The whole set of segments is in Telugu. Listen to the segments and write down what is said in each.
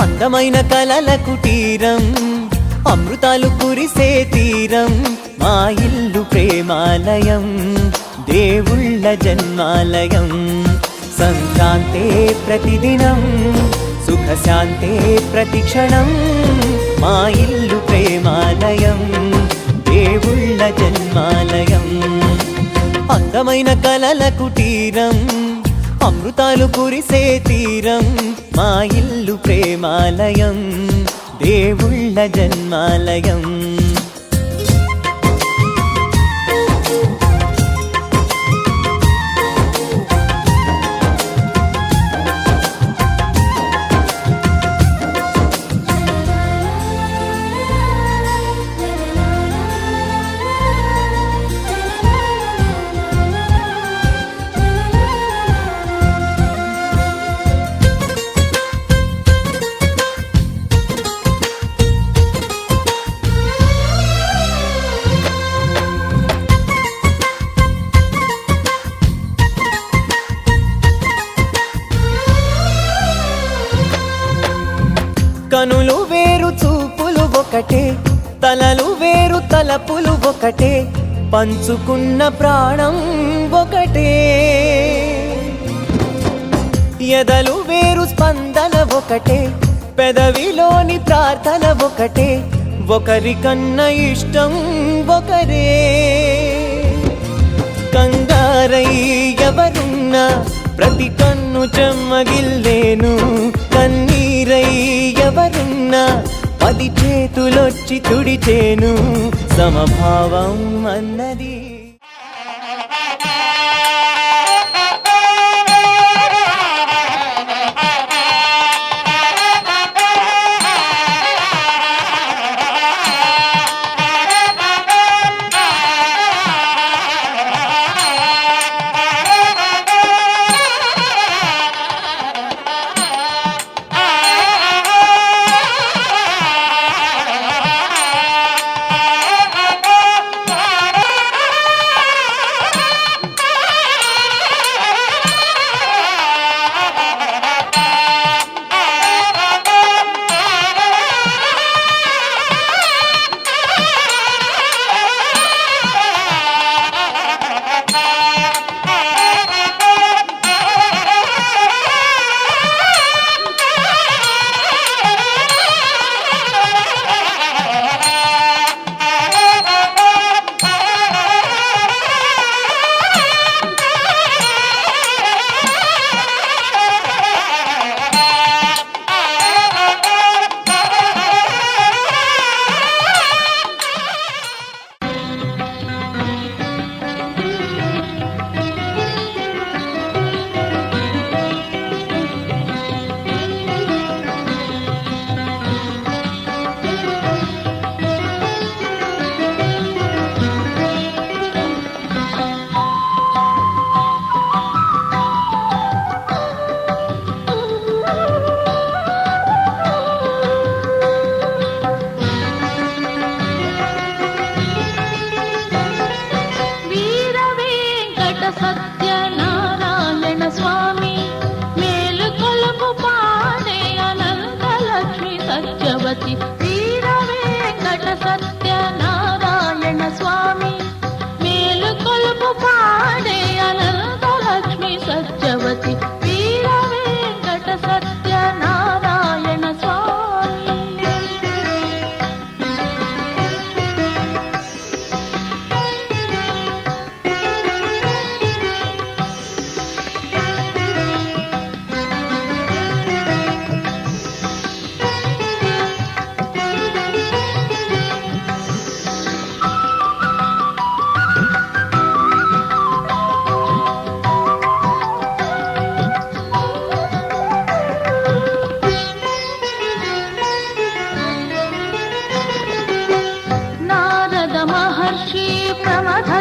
అందమైన కలల కుటీరం, అమృతాలు కురిసే తీరం, మా ఇల్లు ప్రేమాలయం, దేవుళ్ళ జన్మాలయం. సంక్రాంతే ప్రతిదినం, సుఖశాంతే ప్రతిక్షణం, మా ఇల్లు ప్రేమాలయం, దేవుళ్ళ జన్మాలయం. అందమైన కలల కుటీరం, అమృతాలు కురిసే తీరం, మా ఇల్లు ప్రేమాలయం, దేవుళ్ళ జన్మాలయం. కనులు వేరు చూపులు ఒకటే, తలలు వేరు తలపులు ఒకటే, పంచుకున్న ప్రాణం ఒకటే. ఎదలు వేరు స్పందన ఒకటే, పెదవిలోని ప్రార్థన ఒకటే, ఒకరికన్నా ఇష్టం ఒకరే. కంగారై ఎవరున్నా ప్రతి కన్ను చెమ్మగిల్లేను, కన్నీరై ఎవరున్నా 10 చేతులొచ్చి తుడిచేను, సమభావం అన్నది. సత్యనారాయణ స్వామి మేలుకొలుపు పాడే అనంతలక్ష్మి సత్యవతి, వీర వెంకట సత్యనారాయణ స్వామి మేలుకొలుపు పాడే అనంతలక్ష్మి సత్యవతి, వీర వెంకట సత్యనారాయణ స్వామి.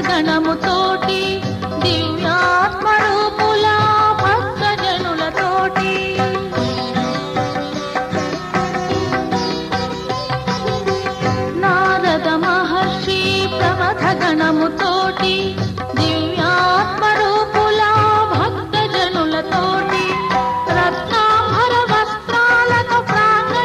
గణముతోటి దివ్యాత్మరూపుల భక్తజనులతోటి నారద మహర్షి ప్రమథ గణముతోటి దివ్యాత్మరూపుల భక్తజనులతోటి రత్నాభర వస్త్రాలతో ప్రాంగ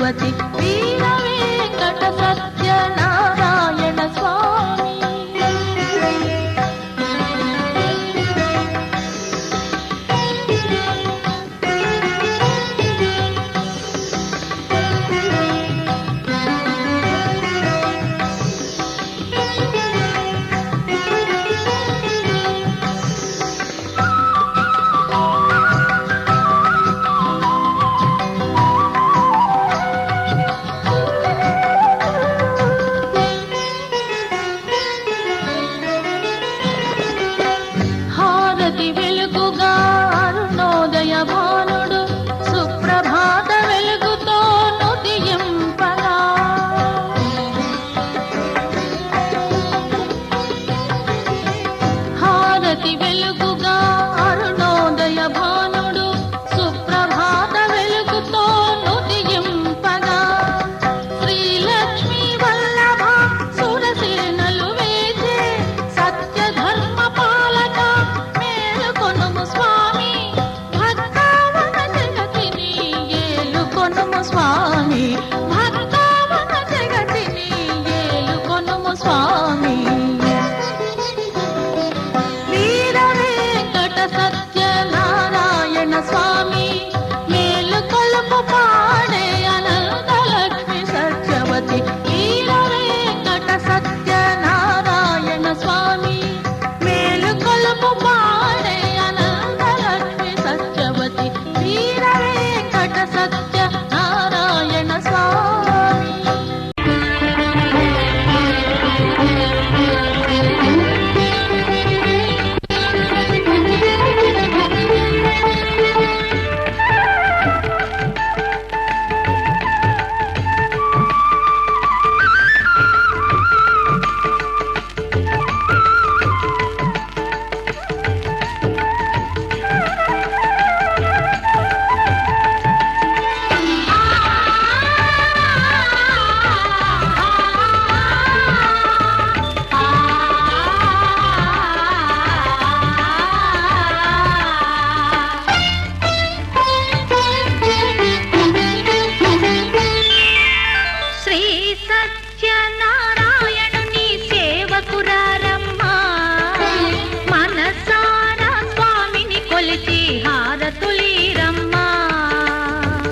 సత్యవతి వీర వెంకట సత్యనారాయణ స్వామి. హారతి వెలుగుగా అరుణోదయ భానుడు సుప్రభాత వెలుగుతో నుదియింపగా, హారతి వెలుగుగా అరుణోదయ భానుడు సుప్రభాత వెలుగుతో నుదియింపగా, శ్రీలక్ష్మీ వల్లభ సురసేనలు వేచే సత్య ధర్మ పాలక మేలుకొనుము స్వామి. భక్తావన జగతిని ఏలుకొనుము స్వామి. భక్తావన జగతిని ఏలుకొనుము స్వామి. వీర వెంకట సత్యనారాయణ స్వామి మేలుకొలుపు పాడే అనంతలక్ష్మి సత్యవతి. వీర వెంకట సత్యనారాయణ స్వామి మేలుకొలుపు పాడే అనంతలక్ష్మి సత్యవతి. వీర వెంకట సత్యనారాయణ స్వామి. శ్రీ సత్యనారాయణుని సేవకురారమ్మా, మనసారా స్వామిని కొలిచి హారతులీరమ్మా.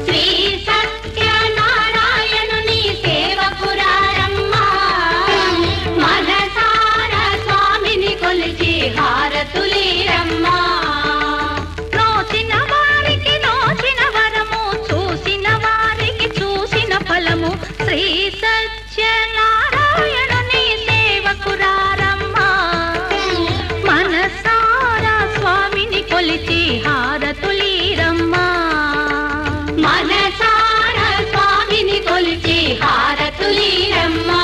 శ్రీ సత్యనారాయణుని సేవకురారమ్మా, మనసారా స్వామిని కొలిచి హారతులీరమ్మా. నోచిన వారికి నోచిన వరము, చూసిన వారికి చూసిన ఫలము. శ్రీ సత్యనారాయణుని సేవకురారమ్మా, మనసారా స్వామిని కొలిచి హారతులీరమ్మా. మనసారా స్వామిని కొలిచి హారతులీరమ్మా.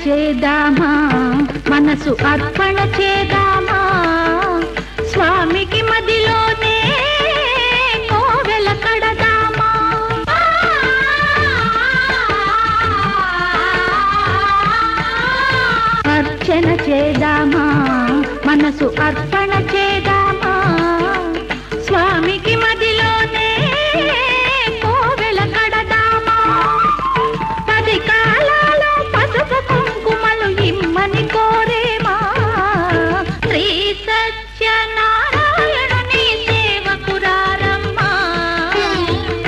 చేద్దామా, మనసు అర్పణ చేద్దామా, స్వామికి మదిలోనే కోవెల కడదామా. అర్చన చేద్దామా, మనసు అర్పణ చేద్దామా, స్వామికి మదిలోనే కోవెల కడదామా. 10 కాలాలు పసుపు కుంకుమలు ఇమ్మని కోరేమా, శ్రీ సత్యనారాయణుని సేవకురారమ్మా.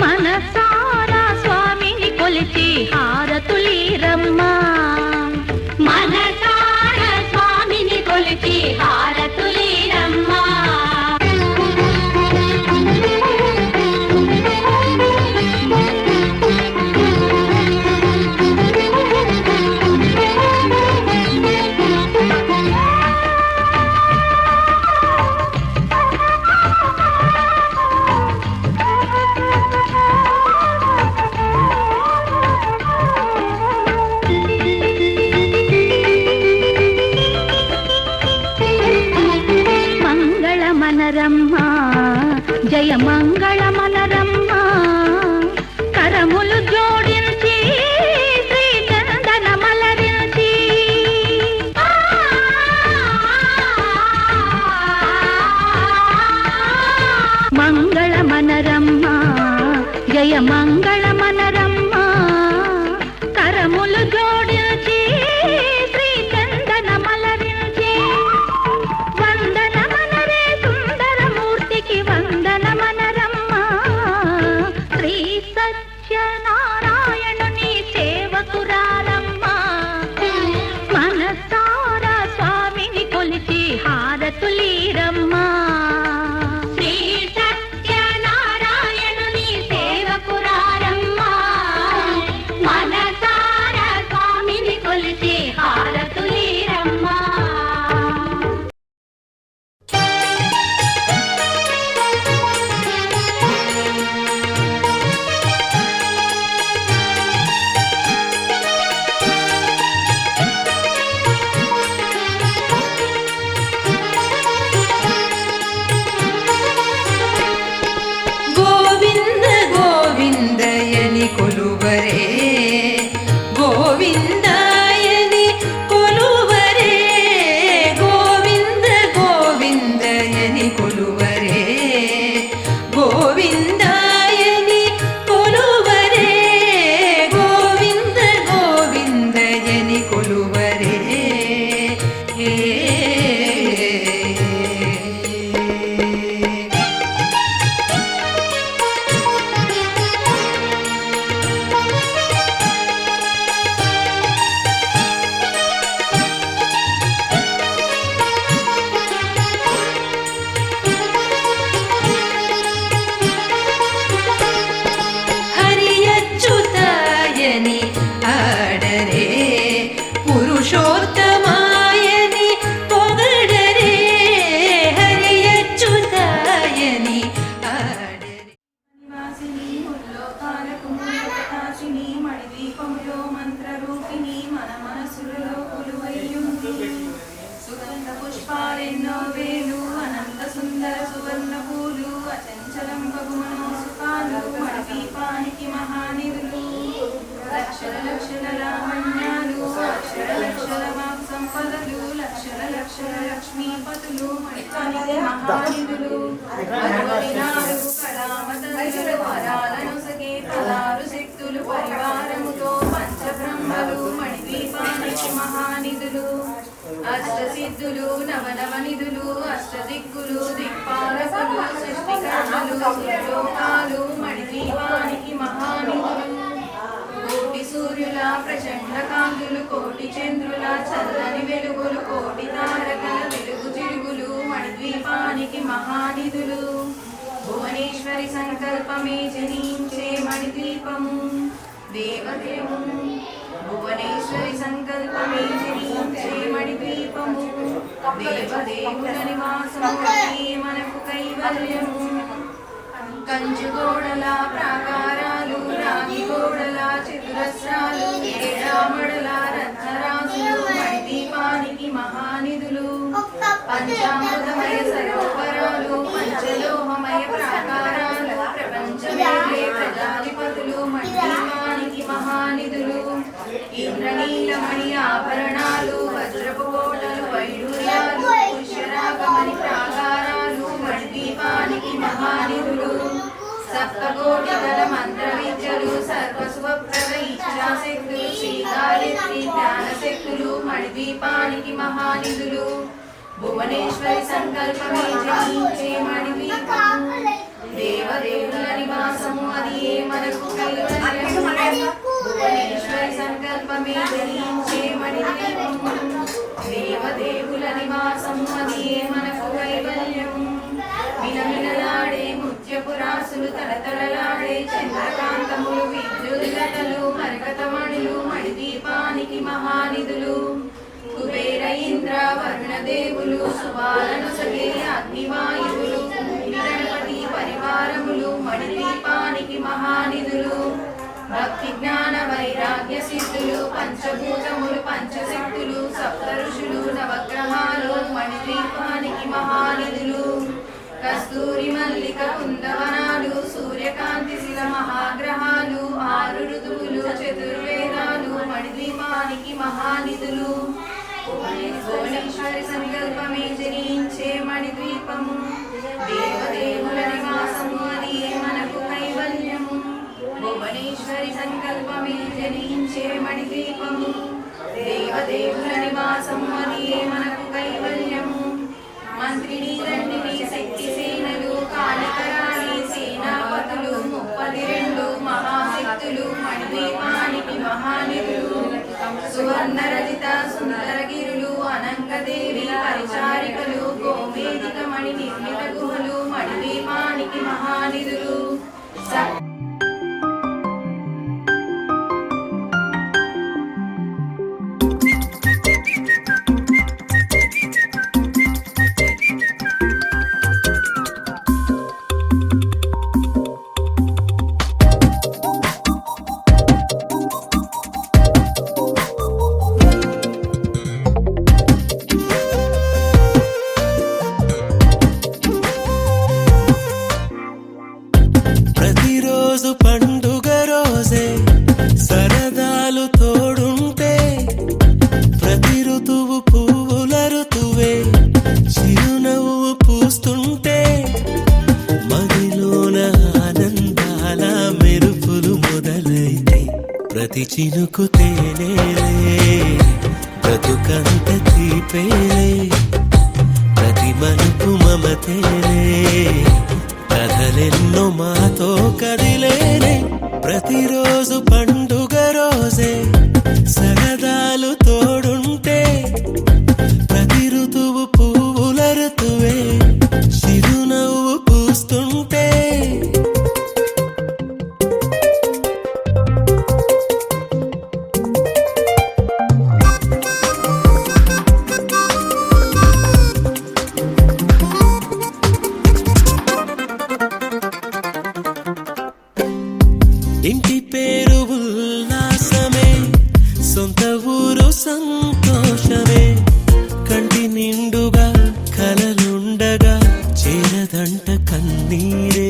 మనసారా స్వామిని కొలిచి హారతులీరమ్మా, మనసారా స్వామిని కొలిచి హారతులీరమ్మా. మనరమ్మా, జయ మంగళ మనరమ్మా, కరములు జోడించి శ్రీ చందన మలరించి. మంగళ మనరమ్మా, జయ మంగళ మనరమ్మా, కరములు జోడించి శ్రీ చందన మలరించి. వందన మనరే సుందరమూర్తికి వందన మనరమ్మా, శ్రీ సత్యనారాయణుని సేవకురారమ్మా. మనసారా స్వామిని కొలిచి హారతులీరమ్మా, శ్రీ సత్యనారాయణుని సేవకురారమ్మా. మనసారా స్వామిని కొలిచి హారతులీరమ్మా. గోవింద గోవిందయని కొలువరే, గోవిందాయని కొలువరే, గోవింద గోవిందయని కొలువరే, గోవిందాయని కొలువరే, గోవింద గోవిందయని కొలువరే. హరియచ్యుతాయని ఆడరే, పురుషోత్తమాయని పొగడరే, హరియచ్యుతాయని ఆడరే. నివాసిని ముల్లోకాలకు మూలకటాశిని మణిదీపములో మంత్రరూపిణి మన మనసులలో కొలువైయుంది. సుగంధ పుష్పాలెన్నో వేలు, అనంత సుందర సువర్ణ పూలు, అచంచలం బగు మనోసుకాలు, మణిదీపానికి మహానిధులు. లక్షల లక్షల లావణ్యాలు, అక్షర లక్షల వాక్ సంపదలు, లక్షల లక్షల లక్ష్మీపతులు, మణిపానికి మహానిధులు. అరువరినాడు కళామతలు, వరాలను సగే పదారు శక్తులు, పరివారముతో పంచబ్రహ్మలు, మణిదీపానికి మహానిధులు. అష్టసిద్ధులు, నవనవనిధులు, అష్టదిక్కులు, దిక్పాలకులు, సృష్టికర్తలు, సురలోకాలు, మణిదీపానికి మహానిధులు. కోటి సూర్యుల ప్రచండ కాంతులు, కోటి చంద్రుల చల్లని వెలుగులు, కోటి తారకల వెలుగు చిరుగులు, మణిద్వీపానికి మహానిధులు. భువనేశ్వరి సంకల్పమే జనించే మణిద్వీపము, దేవదేవుడు. భువనేశ్వరి సంకల్పమే జనించే మణిద్వీపము, దేవదేవుల నివాసము, మనకు కైవల్యము. కంచు గోడల ప్రాకారాలు, రాగి గోడల చతురస్రాలు, ఏడామడల రత్నరాసుల మణి ఆభరణాలు వజ్రపు కోటలు వైడూర్యాలు పుష్యరాగమణి ప్రాకారాలు మణిదీపానికి మహానిధులు సప్తకోటి గల మంత్ర విద్యలు సర్వస్వప్రద ఇచ్ఛాశక్తులు శ్రీగాయత్రి జ్ఞానశక్తులు మణిదీపానికి మహానిధులు భువనేశ్వరి సంకల్పమే జయించే మణిదీపం దేవదేవుల నివాసము అది ఏ మనకు కైవల్యము భువనేశ్వరి సంకల్పమే జయించే మణిదీపము దేవదేవుల నివాసము అది ఏ మనకు కైవల్యము మిలమిలలాడే ముత్యపు రాసులు తలతలలాడే చంద్రకాంతములు విద్యుల్లతలు మరకతమణులు మణిదీపానికి మహానిధులు కుబేర ఇంద్ర వరుణ దేవులు శుభాలను సగే అగ్నివాయువులు గణపతి పరివారములు మణిదీపానికి మహానిధులు భక్తి జ్ఞాన వైరాగ్య సిద్ధులు పంచభూతములు పంచశక్తులు సప్త ఋషులు నవగ్రహాలు మణిదీపానికి మహానిధులు కస్తూరి మల్లిక కుందవనాలు సూర్యకాంతి శిల మహాగ్రహాలు ఆరు ఋతువులు చతుర్వేదాలు మణిదీపానికి మహానిధులు భువనేశ్వరి సంకల్పమే జనించే మణిద్వీపము దేవదేవుల నివాసము అది మనకు కైవల్యము భువనేశ్వరి సంకల్పమే జనించే మణిద్వీపము దేవదేవుల నివాసము అది మనకు కైవల్యము మంత్రిని దండిని శక్తి సేనలు కాళికరాణి సేనాపతులు 32 మహాశక్తులు మణిదీపానికి మహానిధులు సువర్ణ రజిత సుందరగిరులు అనంగదేవి పరిచారికలు గోమేదిక మణి నిర్మిత గుహలు మణిదీపానికి మహానిధులు ప్రతిరోజు పండుగ రోజే సరదాలు తోడుంటే ప్రతి ఋతువు పువ్వుల ఋతువే చిరునవ్వు పూస్తుంటే మదిలోన ఆనందాల మెరుపులు మొదలైతే ప్రతి చినుకు తేనేలే బ్రతుకంత తీపేలే ప్రతి మలుపు మమతేలే కథలెన్నో మాతో కదిలేనే ప్రతిరోజు పండుగ రోజే సరదాలు తోడుంటే ప్రతి ఋతువు పువ్వుల ఋతువే చిరునవ్వు పూస్తుంటే ఇంటి పేరు ఉల్లాసమే సొంత ఊరు సంతోషమే కంటి నిండుగా కలలుండగా చేరదంట కన్నీరే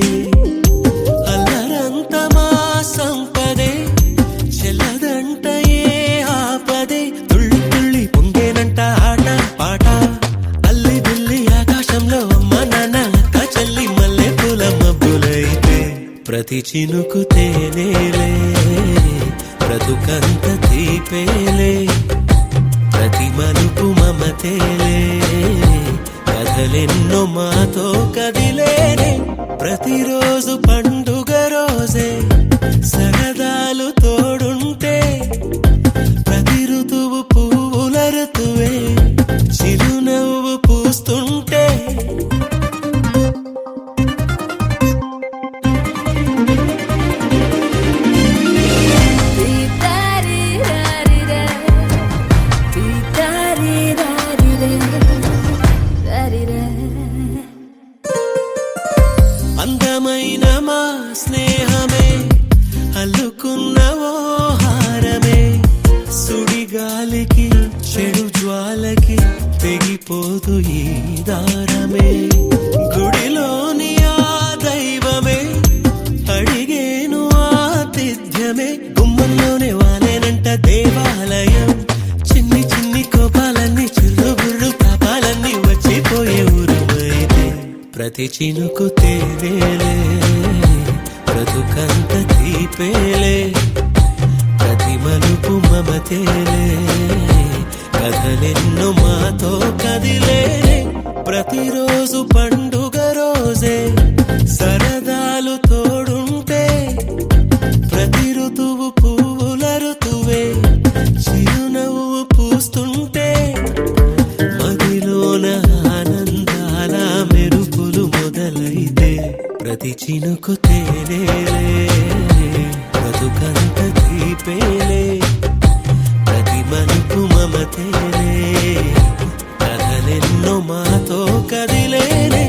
అల్లరంత మా సంపదే చెల్లదంట ఏ ఆపదే తుళ్ళి తుళ్ళి పొంగేనంట ఆట పాట అల్లి బిల్లి ఆకాశంలో అమ్మ నాన్న అక్క చెల్లి మల్లె పూల మబ్బులైతే ప్రతి చినుకు తేనేలే బ్రతుకంత తీపేలే ప్రతి మలుపు మమతేలే కథలెన్నో మాతో కదిలేనే ప్రతిరోజు పండుగ రోజే సరదాలు తోడుంటే ప్రతి ఋతువు పువ్వుల ఋతువే చిరునవ్వు పూస్తుంటే అందమైన మా స్నేహమే అల్లుకున్న ఓ హారమే సుడిగాలికి చెడు జ్వాలకి తెగిపోదు ఈ దారమే గుడిలోని ఆ దైవమే అడిగేను ఆతిథ్యమే గుమ్మంలోనే వాలేనంట దేవాలయం ప్రతి చినుకు తేనేలే బ్రతుకంత తీపేలే ప్రతి మలుపు మమతేలే కథలెన్నో మాతో కదిలే ప్రతిరోజు పండుగ రోజే సరదాలు తోడుంటే ప్రతి ఋతువు పువ్వుల ఋతువే చిరునవ్వు పూస్తుంటే మదిలోన ఆనందాల మెరుపులు మొదలైతే ప్రతి చినుకు తేనేలే బ్రతుకంత తీపేలే ప్రతి మలుపు మమతేలే కథలెన్నో మాతో కదిలేనే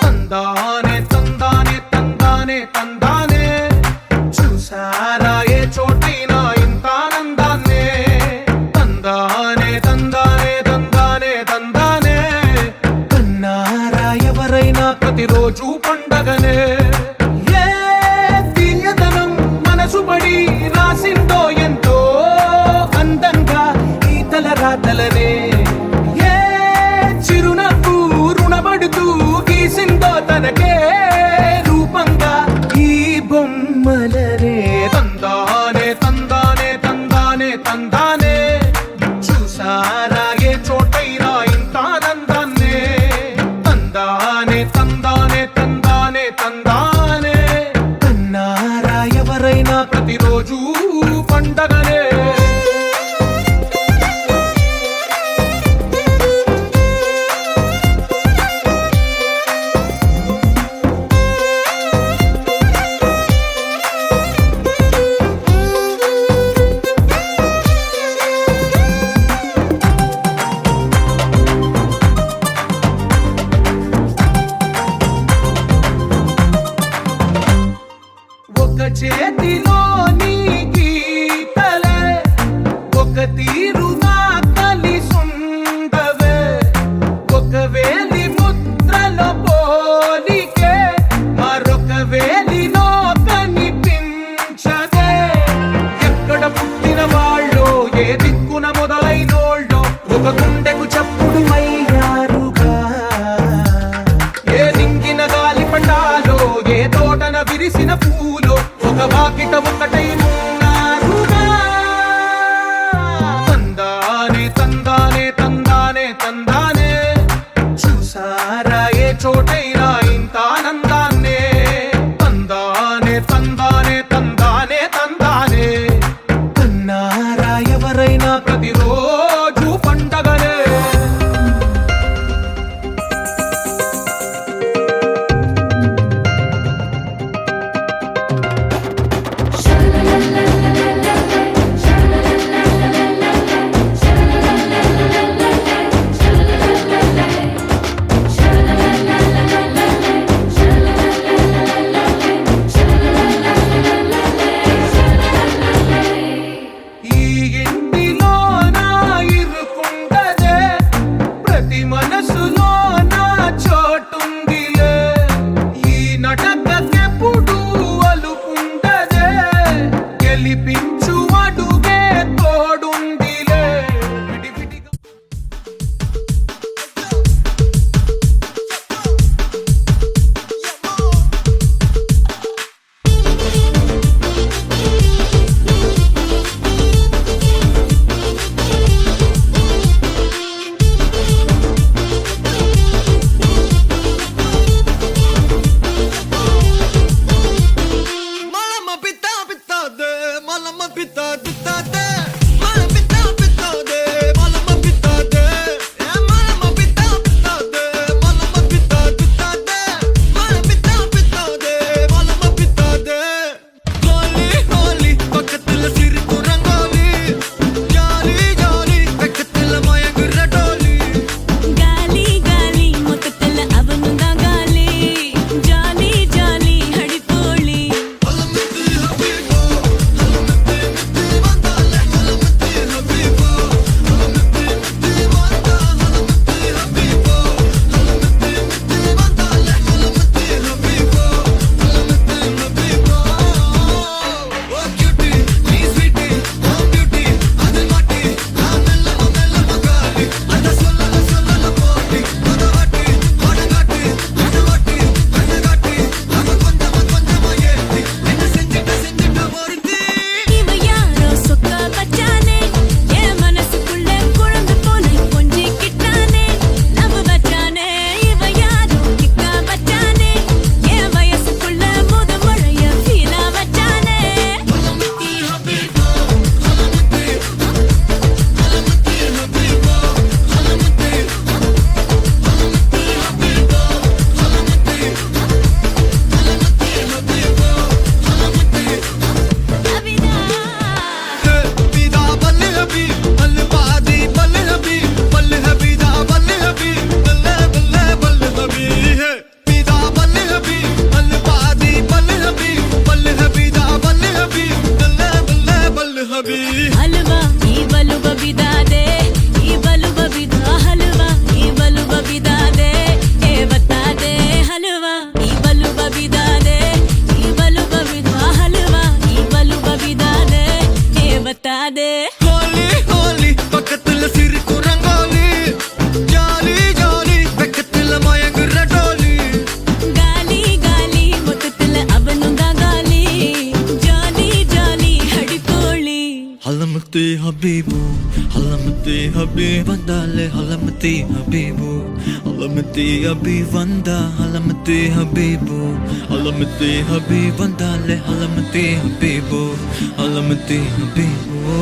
తందానే తందానే తందానే తందానే చూసారా ఏ చోటైనా ఇంత ఆనందాన్నే తందానే తందానే తందానే తందానే కన్నారా ఎవరైనా ప్రతిరోజు పండగనే ఏ తీయదనం మనసు పడి రాసిందో ఎంతో అందంగా ఈ తల రాతలనే ఏ చిరునవ్వు రుణపడుతూ గీసిందో తనకే రూపంగా ఈ బొమ్మలనే తందానే తందానే తందానే తందానే చూసారా ఏ చోటైనా ఇంత ఆనందాన్నే తందానే తందానే తందానే తందానే కన్నారా ఎవరైనా ప్రతిరోజు పండగనే ఒక చేతిలో నీ గీతలే ఒక తీరుగా కలిసుండవే ఒక వేలి ముద్రలో పోలికే మరొక వేలిలో కనిపించదే ఎక్కడ పుట్టిన వాళ్ళో ఏ దిక్కున మొదలైనోళ్ళో ఒక గుండెకు చప్పుడు అయ్యారుగా ఏ దింగిన గాలి పండాలో ఏ తోటన విరిసిన పూలో ఒక వాకిట ఒకటై ఉన్నారుగా తందానే తందానే తందానే తందానే చూసారా ఏ చోటైనా ఇంత ఆనందాన్నే తందానే తందానే తందానే తందానే కన్నారా ఎవరైనా ప్రతిరోజు పండగనే ఈ ఇంటిలో నా ఇరుకుండదే ప్రతి మనసులో నా చోటుందిలే ఈ నటకెప్పుడు అలుకుండదే గెలిపించు అడుగే తోడుందిలే విడివిడిగా Malama pita pita de, malama pita pita de. Malama pita pita de, malama pita pita de. Malama pita pita de, malama pita pita हबी हलवा ಈ ಬಲುಬ ಬಿದಾದೆ ಈ ಬಲುಬ ಬಿದ ಹಲವಾ ಈ ಬಲುಬ ಬಿದಾದೆ ಏ ಬತ್ತಾದೆ ಹಲವಾ ಈ ಬಲುಬ ಬಿದಾದೆ ಈ ಬಲುಬ ಬಿದ ಹಲವಾ ಈ ಬಲುಬ ಬಿದಾದೆ ಏ ಬತ್ತಾದೆ होली होली பக்கத்துல சிரிக்கும் ரங்கோலி ஜாலி ஜாலி பக்கத்துல மயங்குற டோலி ಗಾಲಿ ಗಾಲಿ ಮುತ್ತುತ್ತಲ ಅವನುಂದ ಗಾಲಿ ಜಾಲಿ ಜಾಲಿ ಹಡಿಕೋಳಿ हलमती हबीबू हलमती हबी वंदाले हलमती हबीबू हलमती हबी वंदा हलमती हबीबू हलमती हबी वंदाले हलमती हबीबू हलमती हबीबू